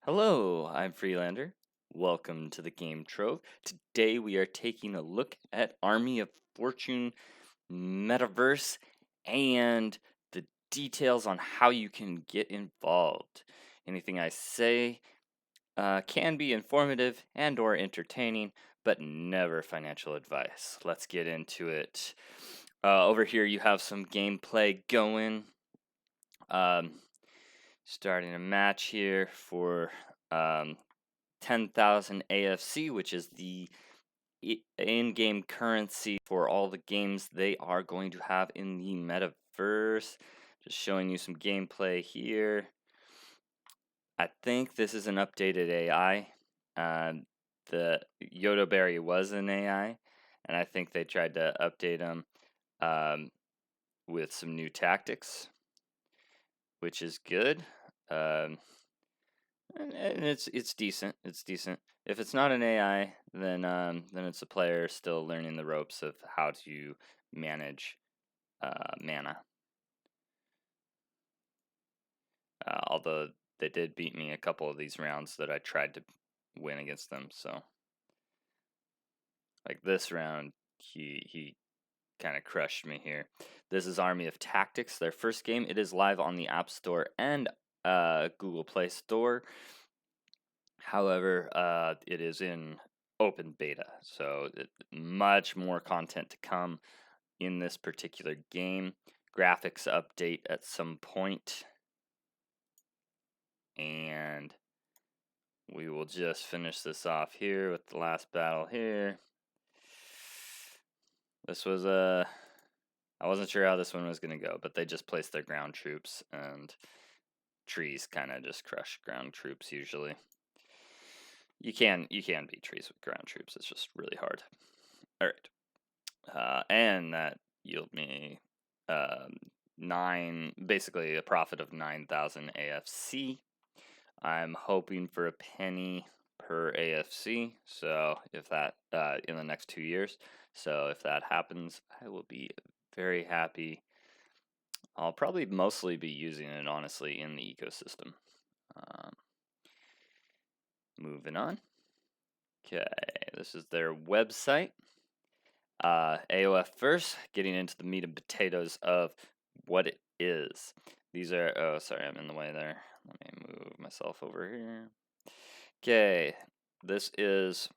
Hello, I'm Freelander. Welcome to the Game Trove. Today we are taking a look at Army of Fortune Metaverse and the details on how you can get involved. Anything I say can be informative and or entertaining, but never financial advice. Let's get into it. Over here you have some gameplay going. Um, Starting a match here for um, 10,000 AFC, which is the in-game currency for all the games they are going to have in the metaverse. Just showing you some gameplay here. I think this is an updated AI. The Yoda Berry was an AI, and I think they tried to update him with some new tactics, which is good. Um, and it's decent. It's decent. If it's not an AI, then it's a player still learning the ropes of how to manage mana. Although they did beat me a couple of these rounds that I tried to win against them. So like this round, he kind of crushed me here. This is Army of Tactics, their first game. It is live on the App Store and Google Play Store. However, it is in open beta, so much more content to come in this particular game. Graphics update at some point, and we will just finish this off here with the last battle here. This was I wasn't sure how this one was going to go, but they just placed their ground troops, and trees kind of just crush ground troops usually. You can beat trees with ground troops. It's just really hard. All right, and that yield me basically a profit of 9,000 AFC. I'm hoping for a penny per AFC. So if that in the next 2 years, so if that happens, I will be very happy. I'll probably mostly be using it honestly in the ecosystem. Moving on. Okay, this is their website. AOF first, getting into the meat and potatoes of what it is. These are, oh, sorry, I'm in the way there. Let me move myself over here. Okay, this is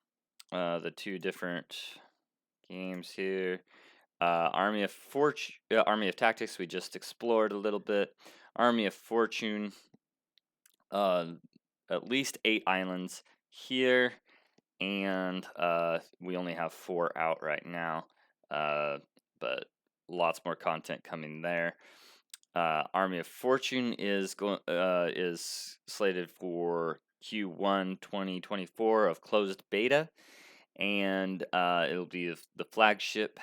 the two different games here. Army of Tactics, we just explored a little bit. Army of Fortune, at least 8 islands here, and we only have 4 out right now, but lots more content coming there. Army of Fortune is slated for Q1 2024 of closed beta, and it'll be the flagship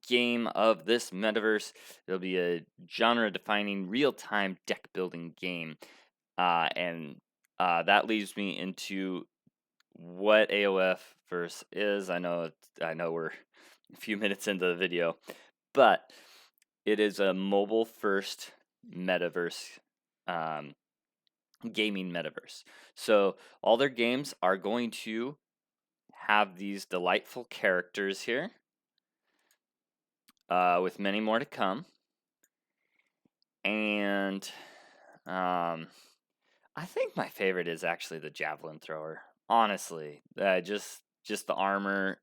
game of this metaverse. It'll be a genre-defining real-time deck-building game, and that leads me into what AOF Verse is. I know we're a few minutes into the video, but it is a mobile-first metaverse, gaming metaverse. So all their games are going to have these delightful characters here, with many more to come. And I think my favorite is actually the javelin thrower. Honestly, just the armor,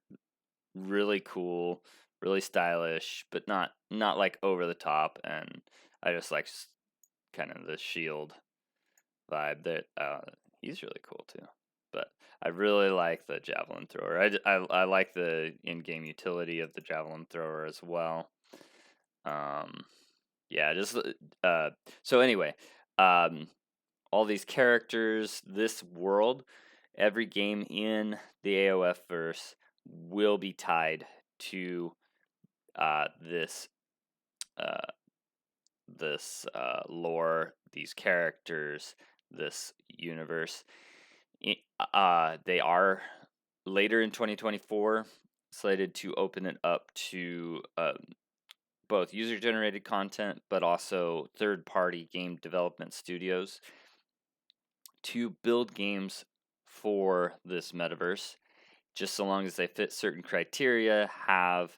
really cool, really stylish, but not like over the top. And I just like kind of the shield vibe. That he's really cool too. But I really like the javelin thrower. I like the in-game utility of the javelin thrower as well. Yeah, just so anyway, all these characters, this world, every game in the AOF verse will be tied to this lore, these characters, this universe. They are later in 2024 slated to open it up to both user-generated content, but also third-party game development studios to build games for this metaverse, just so long as they fit certain criteria, have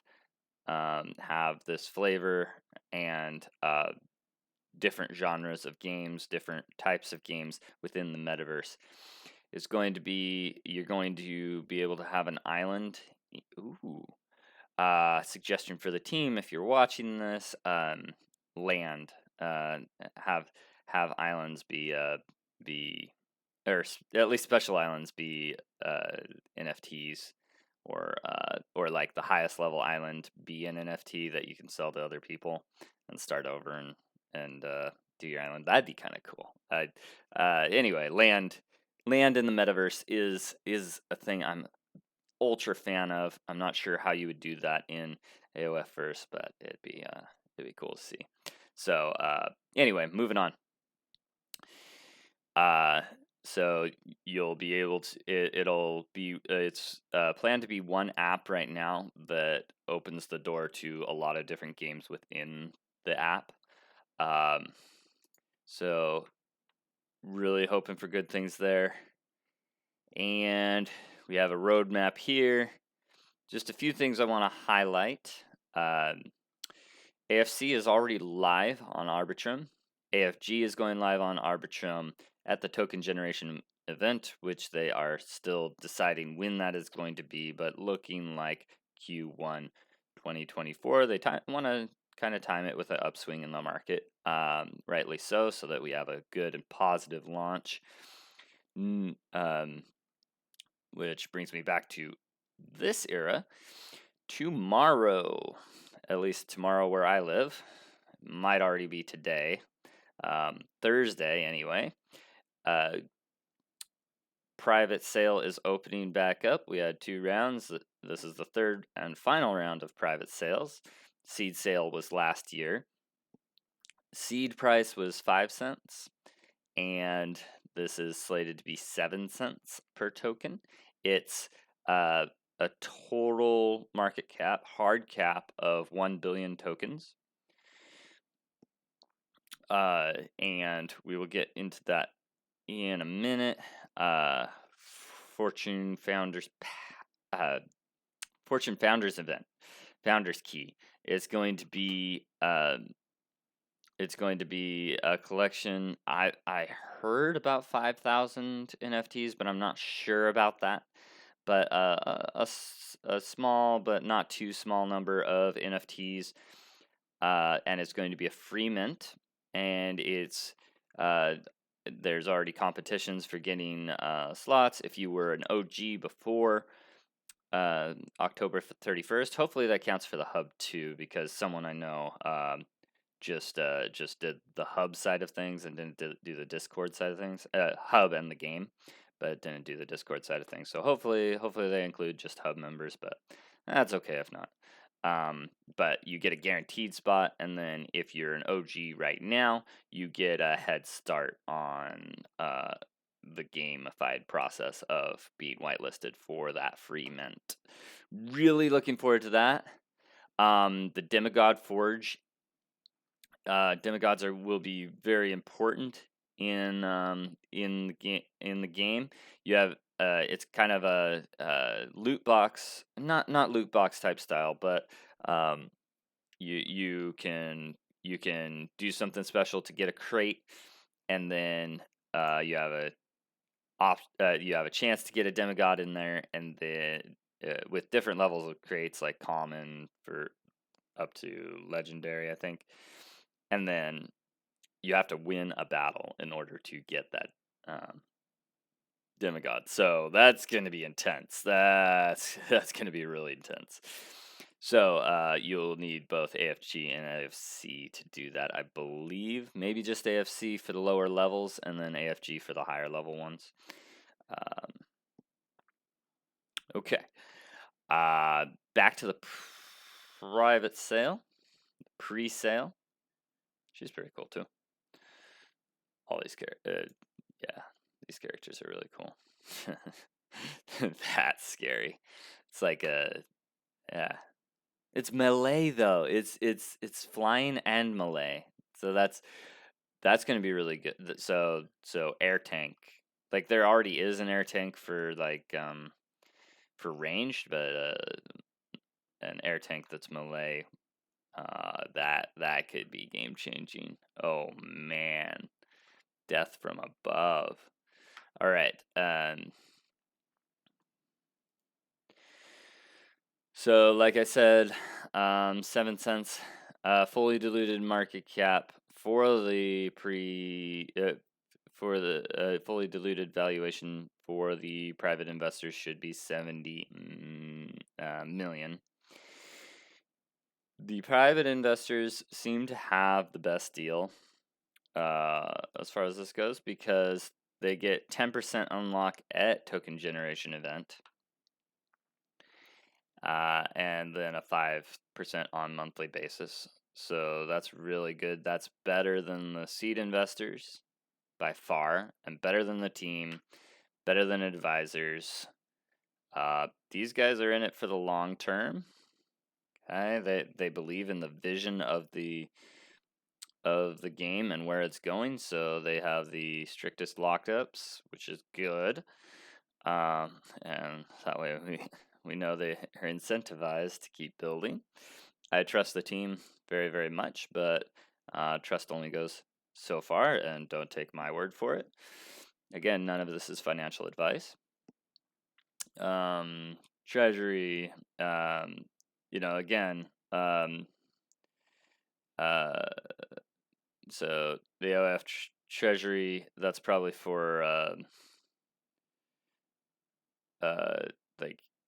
this flavor, and different genres of games, different types of games within the metaverse. It's going to be, you're going to be able to have an island. Ooh. Suggestion for the team if you're watching this: land. Have islands be or at least special islands be NFTs, or like the highest level island be an NFT that you can sell to other people and start over and do your island. That'd be kind of cool. Anyway, land in the metaverse is a thing I'm ultra fan of. I'm not sure how you would do that in AOF first, but it'd be cool to see. So anyway, moving on. So you'll be able to. It'll be. It's planned to be one app right now that opens the door to a lot of different games within the app. So really hoping for good things there. And we have a roadmap here. Just a few things I want to highlight. AFC is already live on Arbitrum. AFG is going live on Arbitrum at the token generation event, which they are still deciding when that is going to be, but looking like Q1 2024. They want to kind of time it with an upswing in the market, rightly so that we have a good and positive launch. Which brings me back to this era. Tomorrow, at least tomorrow where I live, might already be today, Thursday anyway, private sale is opening back up. We had 2 rounds. This is the third and final round of private sales. Seed sale was last year. Seed price was 5 cents, and this is slated to be 7 cents per token. It's a total market cap, hard cap of 1 billion tokens. And we will get into that in a minute. Fortune Founders event, Founders Key. It's going to be a collection. I heard about 5,000 NFTs, but I'm not sure about that. But a small but not too small number of NFTs, and it's going to be a free mint, and it's there's already competitions for getting slots. If you were an OG before October 31st, hopefully that counts for the hub too, because someone I know just did the hub side of things and didn't do the Discord side of things. Hub and the game, but didn't do the Discord side of things. So hopefully they include just hub members, but that's okay if not. But you get a guaranteed spot, and then if you're an OG right now, you get a head start on the gamified process of being whitelisted for that free mint. Really looking forward to that. The Demigod Forge. Demigods will be very important in the game. You have it's kind of a loot box, not loot box type style, but you can do something special to get a crate, and then you have a chance to get a demigod in there, and then with different levels of crates, like common for up to legendary, I think, and then you have to win a battle in order to get that demigod. So that's going to be intense. That's going to be really intense. So you'll need both AFG and AFC to do that, I believe. Maybe just AFC for the lower levels, and then AFG for the higher level ones. Okay. Back to the private sale, pre-sale. She's pretty cool too. All these these characters are really cool. That's scary. It's like it's melee though. It's flying and melee. So that's going to be really good. So air tank like there already is an air tank for for ranged, but an air tank that's melee, that could be game changing. Oh man, death from above. All right. So like I said, 7 cents, fully diluted market cap for the fully diluted valuation for the private investors should be 70 million. The private investors seem to have the best deal as far as this goes because they get 10% unlock at token generation event. And then a 5% on monthly basis. So that's really good. That's better than the seed investors by far, and better than the team, better than advisors. These guys are in it for the long term. Okay, they believe in the vision of the game and where it's going, so they have the strictest lockups, which is good. And that way we know they are incentivized to keep building. I trust the team very, very much, but trust only goes so far, and don't take my word for it. Again, none of this is financial advice. Treasury, again, so the OF Treasury, that's probably for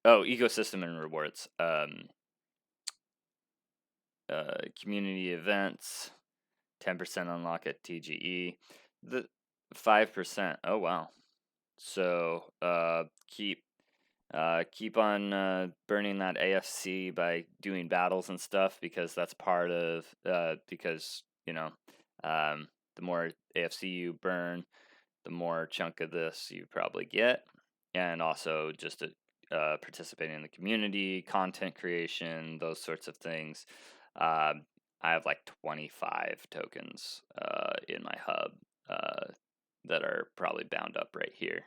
ecosystem and rewards. Community events, 10% unlock at TGE. The 5%. Oh wow. So keep on burning that AFC by doing battles and stuff, because that's part of because the more AFC you burn, the more chunk of this you probably get, and also just participating in the community, content creation, those sorts of things. I have like 25 tokens in my hub that are probably bound up right here.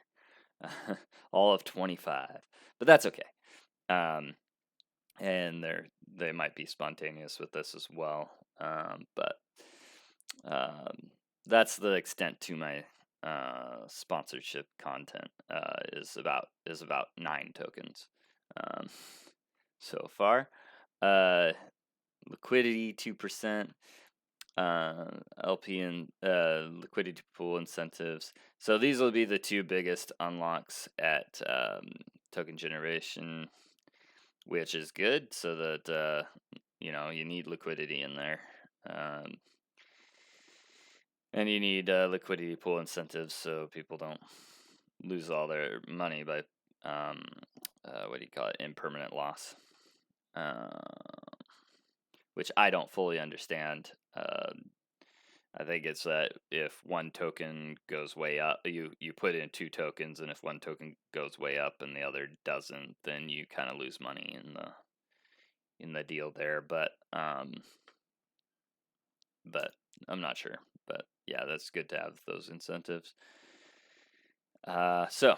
All of 25, but that's okay. And they might be spontaneous with this as well. But that's the extent to my sponsorship content. Is about 9 tokens so far. Liquidity 2%. LP and liquidity pool incentives. So these will be the two biggest unlocks at token generation, which is good, so that you need liquidity in there, and you need liquidity pool incentives so people don't lose all their money by what do you call it, impermanent loss, which I don't fully understand. I think it's that if one token goes way up, you put in 2 tokens, and if one token goes way up and the other doesn't, then you kind of lose money in the deal there. But I'm not sure. But yeah, that's good to have those incentives. So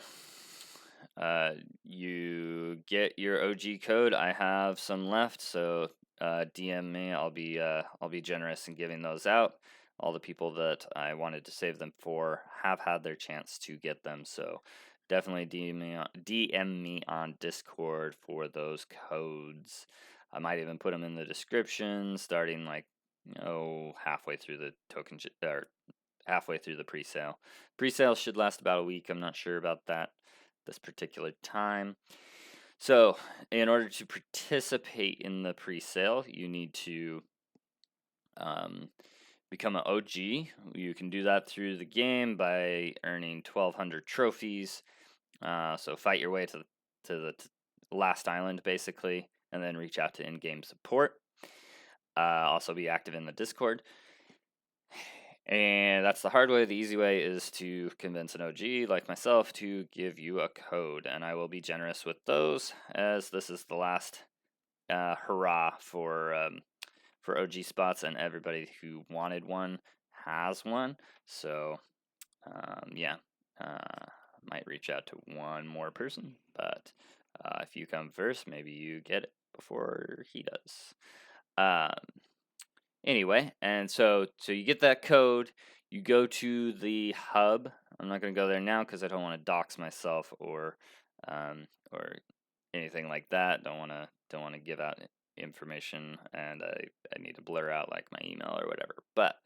you get your OG code. I have some left, so DM me. I'll be generous in giving those out. All the people that I wanted to save them for have had their chance to get them, so definitely DM me on Discord for those codes. I might even put them in the description, starting halfway through the token or halfway through the pre-sale. Pre-sale should last about a week. I'm not sure about that this particular time. So, in order to participate in the pre-sale, you need to become an OG. You can do that through the game by earning 1,200 trophies. So fight your way to the last island, basically, and then reach out to in-game support. Also be active in the Discord. And that's the hard way. The easy way is to convince an OG like myself to give you a code, and I will be generous with those, as this is the last hurrah for OG spots, and everybody who wanted one has one. So yeah, Might reach out to one more person, but if you come first, maybe you get it before he does. Anyway, and so you get that code, you go to the hub. I'm not going to go there now because I don't want to dox myself or anything like that. Don't want to give out information, and I need to blur out like my email or whatever. But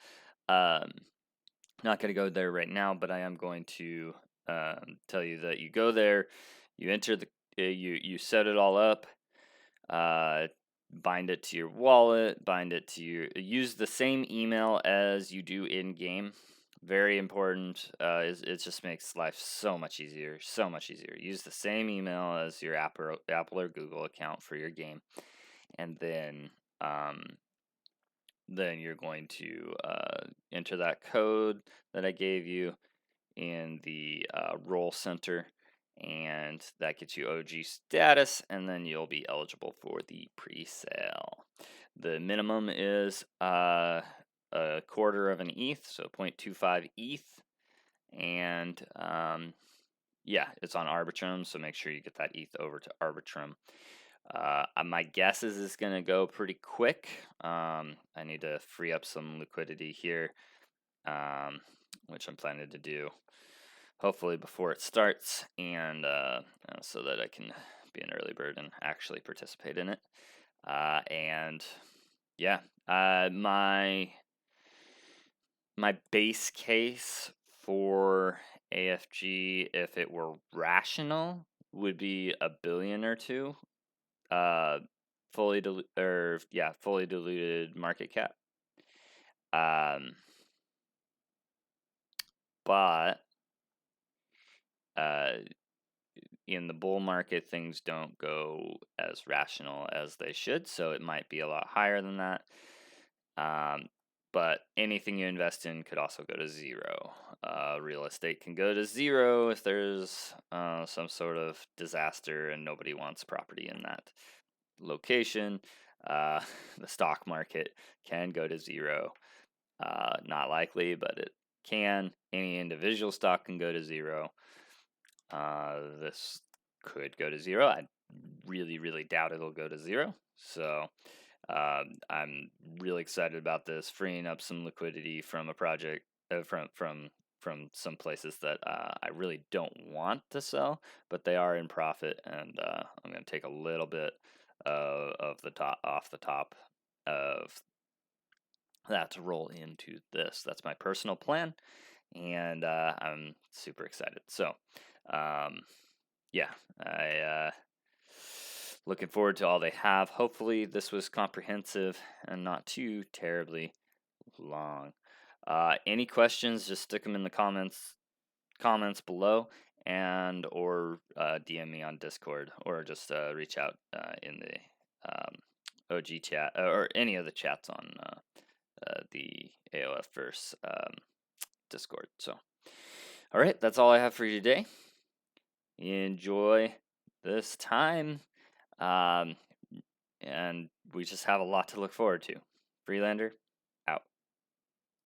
not going to go there right now. But I am going to tell you that you go there, you enter you set it all up. Bind it to your wallet, use the same email as you do in game. Very important. It just makes life so much easier. So much easier. Use the same email as your Apple or Google account for your game, and then you're going to enter that code that I gave you in the role center, and that gets you OG status, and then you'll be eligible for the pre-sale. The minimum is a quarter of an ETH, so 0.25 ETH, and yeah, it's on Arbitrum, so make sure you get that ETH over to Arbitrum. My guess is it's going to go pretty quick. I need to free up some liquidity here, which I'm planning to do hopefully before it starts, and so that I can be an early bird and actually participate in it. And yeah, my base case for AFG, if it were rational, would be $1 billion or $2 billion, fully diluted market cap. But in the bull market, things don't go as rational as they should, so it might be a lot higher than that. But anything you invest in could also go to zero. Real estate can go to zero if there's some sort of disaster and nobody wants property in that location. The stock market can go to zero. Not likely, but it can. Any individual stock can go to zero. This could go to zero. I really, really doubt it'll go to zero. So I'm really excited about this, freeing up some liquidity from a project, from some places that I really don't want to sell, but they are in profit, and I'm going to take a little bit off the top of that to roll into this. That's my personal plan, and I'm super excited. So, yeah, I looking forward to all they have. Hopefully, this was comprehensive and not too terribly long. Any questions? Just stick them in the comments below, and or DM me on Discord, or just reach out in the OG chat or any of the chats on the AOF verse Discord. So, all right, that's all I have for you today. Enjoy this time, and we just have a lot to look forward to. Freelander,